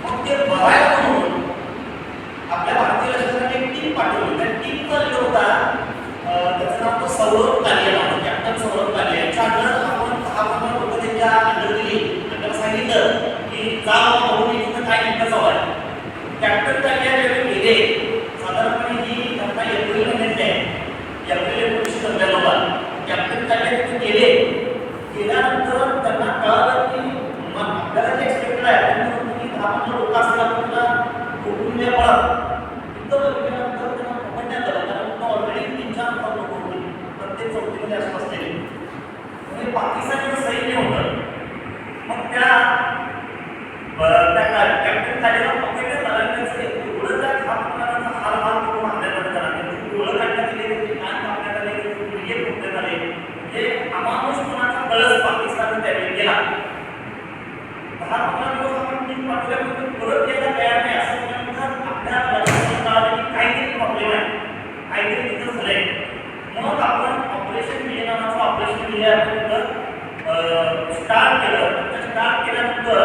मग ते बघायला म्हणून आपल्या भारतीय लष्कराने एक टीम टीम पाठवली. त्या टीमचा लीडर होता त्याचं नाव होतं सौरभ कालिया नाव, कॅप्टन सौरभ कालिया. याच्या अंडर आपण 10-15 लोक त्यांच्या अंडर दिली आणि त्याला सांगितलं की जा बघून इथं काय नेमकं चालू आहे. कॅप्टन कालिया ज्यावेळी गेले, साधारणपणे ही घटना एप्रिल महिन्यात आहे, एप्रिल 1999ला कॅप्टन कालिया तिथे गेले. गेल्यानंतर त्यांना कळलं की आपल्याला जे एक्सपेक्टेड आहे की 10-15 लोक असतील आपल्याला कुठून पडत तिथं गेल्यानंतर त्यांना पकडण्यात आलं. कारण ऑलरेडी 3-4 लोक होती प्रत्येक चौकीमध्ये असं असलेले, म्हणजे पाकिस्तानचं सैन्य होतं. मग त्या कॅप्टन कालियाला पकडण्यात आलं. त्याचं एवढं त्या खातपणाचा हाल करून आणण्यात आला, डोळं काढण्यात आले, कान कापण्यात आले, क्रिकेट फुटण्यात आले. म्हणजे अमानुषपणाचा कळस पाकिस्तान त्यावेळी केला. 10-15 दिवस आपण टीम पाठवल्यानंतर परत यायला तयार नाही असं म्हटल्यानंतर आपल्या लक्षात आलं की काहीतरी प्रॉब्लेम आहे, काहीतरी तिथं झालंय. मग आपण ऑपरेशन मिले नावाचं ऑपरेशन मिले आपण तिथं स्टार्ट केलं. स्टार्ट केल्यानंतर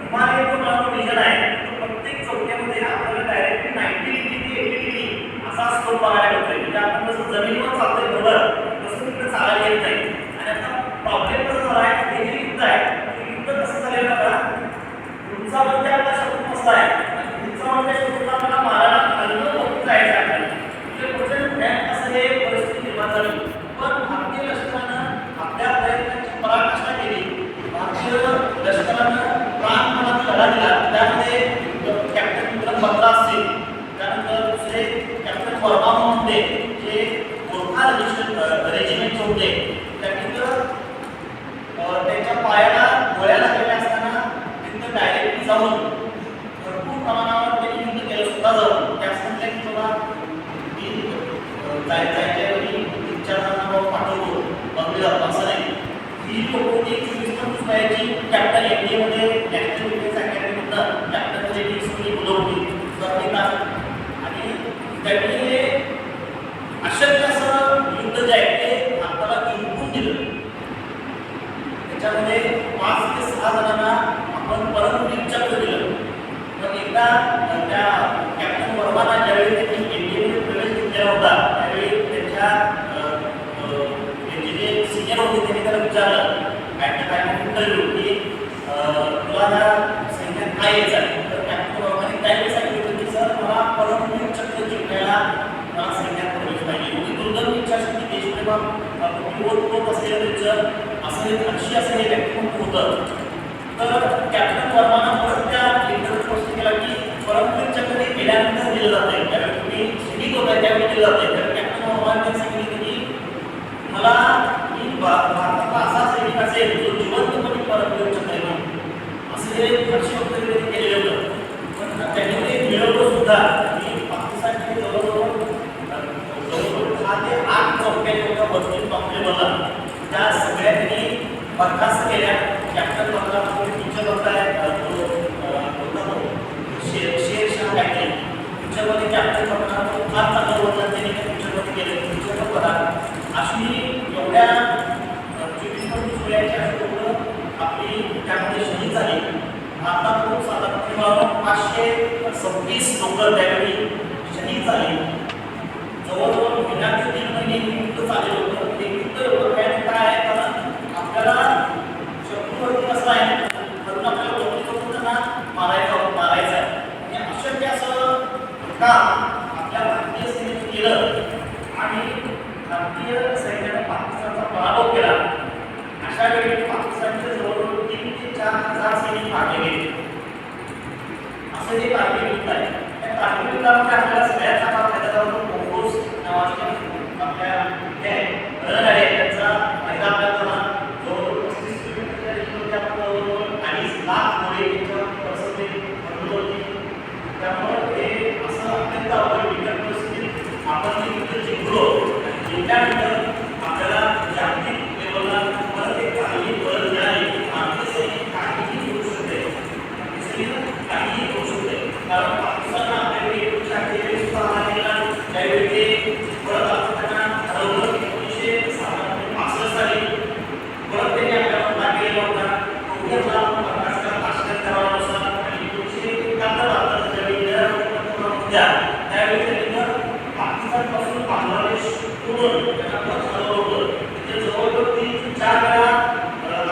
हिमालय जो नावाचा विजन आहे तो प्रत्येक चौक्यामध्ये आपल्याला डायरेक्टली 90 डिग्री ते 80 डिग्री असा स्कोप बघायला मिळतोय. म्हणजे आपण जसं जमिनीवर चालतोय बरोबर तसं तिकडे चालायला येत नाही. आणि आता प्रॉब्लेम कसं झाला आहे, हे जे युद्ध आहे ते युद्ध कसं झालेलं बघा, उंचावरती आपला शत्रू बसला आहे आणि उंचावरच्या शत्रूला आपल्याला मारायला खालनं वरती जायचं आहे आपल्याला. म्हणजे कुठे भयानक असं हे परिस्थिती निर्माण झाली. पण भारतीय लष्करानं आपल्या प्रयत्नांची पराकाष्ठा केली. भारतीय लष्करानं प्राणपणाचा लढा दिला. त्यामध्ये कॅप्टन विक्रम बत्रा असतील, त्यानंतर दुसरे कॅप्टन वर्मा म्हणून होते जे गोरखा रेजिमेंटचे होते. त्यांनी तर त्यांच्या पायाला गोळ्या लागलेल्या असताना तिथं डायरेक्टली जाऊन भरपूर प्रमाणावर त्यांनी युद्ध केलं सुद्धा जाऊन. त्याच म्हटलं की बाबा मी जायच्या वेळी 3-4 जणांना पाठवतो बघूया असं नाही. ही लोक होती 24-25 वयाची कॅप्टन एनडीएमध्ये नॅशनल डिफेन्स अकॅडमीमधनं कॅप्टनमध्ये ती सगळी मुलं होती आणि त्यांनी हे अशक्य असं युद्ध जे आहे ते भारताला जिंकून दिलं. त्याच्यामध्ये 5 ते 6 जणांना आपण परमवीर चक्र दिलं. पण एकदा त्या कॅप्टन वर्माला ज्यावेळी त्यांनी एनडीएमध्ये प्रवेश घेतलेला होता त्यावेळी त्यांच्या जे सिनियर होते त्यांनी त्याला विचारलं काय इंटरव्ह्यू की तुला या सैन्यात काय यायचं आहे. तर कॅप्टन वर्माने त्यावेळी सांगितलं की सर मला परमवीर चक्र जिंकायला मला सैन्यात प्रवेश पाहिजे. म्हणजे दुर्दैव इच्छाशक्ती देशप्रेम होत असलेलं त्यांचं असं एक अक्षी असं हे व्यक्तिमत्व होतं. तर कॅप्टन वर्मानं परत त्या इंटरव्ह्यू प्रश्न केला की परमवीर चक्र हे केल्यानंतर दिलं जातं आहे, त्यावेळी तुम्ही सैनिक होत आहे त्यावेळी दिलं जातं आहे. तर कॅप्टन वर्माने त्यांनी सांगितलं की मला भारताचा असा सैनिक असेल जो जिवंतपणे परमवीर चक्र आहे म्हणून असं हे लक्ष वक्तव्य केलेलं होतं. पण त्यांनी ते मिळवलं सुद्धा की पाकिस्तानचे जवळजवळ 6 ते 8 चौक्या वरती बांधले बनला. त्या सगळ्या त्यांनी बरखास्त केल्या. कॅप्टन बंगला पिक्चर बघताय शेरशाह काहीतरी पिक्चरमध्ये कॅप्टन बंगला फार चांगलं वजन त्यांनी त्या पिक्चरमध्ये केलं. पिक्चर बघा अशी एवढ्या 24-25 वयाच्या लोक आपली त्यामध्ये शहीद झाली. भारतातून साधारण 526 लोक त्यावेळी शहीद झाली. जवळजवळ महिना ते 3 महिने युद्ध चाललेलं होतं. ते युद्ध एवढं काय आहे कारण आपल्याला शत्रूवरती कसं आहे म्हणून आपल्याला वरती त्यांना मारायचं आहे. आणि अशक्य असं काम आपल्या भारतीय सैन्याने केलं आणि भारतीय सैन्याने पाकिस्तानचा पराभव केला. अशा वेळी पाकिस्तानचे जवळजवळ 3 ते 4 हजार सैनिक मागे गेले. असं हे कारगिल युद्ध आहे. त्या कारगिल युद्धामध्ये आपल्याला सगळ्यात चांगला फायदा झाला मोगोस नावाचे आपल्या रणगाडे त्यांचा फायदा आपल्याला झाला. जवळजवळ 35 किलोमीटरच्या रेंजमध्ये आपण जवळजवळ 2.5 लाख गोळे बसवले होती. त्यामुळे हे असं अत्यंत अवघड बिकट परिस्थितीत आपण हे युद्ध जिंकलो. जिंकल्यानंतर आपल्याला जागतिक लेवलला परत एक चांगली बळ मिळाली. भारतीय सैनिक काहीही करू शकते, काहीही करू शकते. कारण पाकिस्तान आपल्याकडे 1948 हल्ला केला त्यावेळी ते परत आपण त्यांना हरवलं. 1965 साली परत त्यांनी आपल्याला हल्ला केलेला होता. काँग्रेसला बरखास्त भाषण करावानुसार आणि 1971 भारताचा ज्यावेळी त्यावेळी त्यांनी पाकिस्तानपासून बांगलादेश सोडून त्यांना परत हलवलं होतं. तिथे जवळजवळ 3 ते 4 वेळा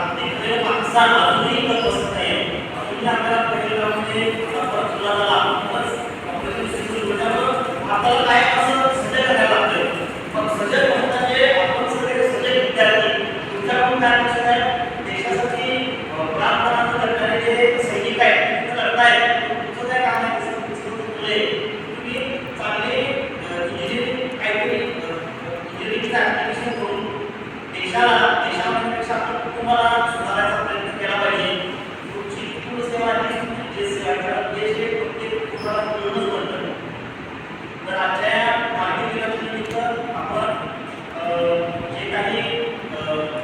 आपली खरे पाकिस्तान अजूनही इथं बसत नाही. अजूनही आपल्याला पहिल्यामध्ये परत तुला आपणच ऑपरेशन सिंधू त्यामुळं आपल्याला काय असं सजग करायला लागतं. मग सजग म्हणजे आपण सगळे सजग विद्यार्थी तुमच्याकडून काय अपेक्षा आहे देशासाठी प्राणपणानं करणारे जे सैनिक आहेत ते करतायत. तुमचं काय काम आहे तुम्ही चांगले इंजिनिअरिंग काहीतरी इंजिनिअरिंगचं ॲप्लिकेशन करून देशापेक्षा आपण तुम्हाला सुधारायचा प्रयत्न केला पाहिजे. तुमची पूर्ण सेवा जे सेवा देश हे प्रत्येक तुम्हाला मिळूनच बनतं. तर आजच्या मागील दिनानिमित्त आपण जे काही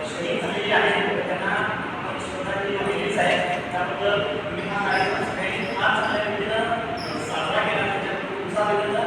शहीद झालेले आहेत त्यांना आपण श्रद्धांजली वाहिलीच आहे. त्याबद्दल तुम्ही हा कार्यक्रम सगळ्यांनी फार चांगल्या रीतीनं साजरा केला त्याच्यात उत्साह दिला.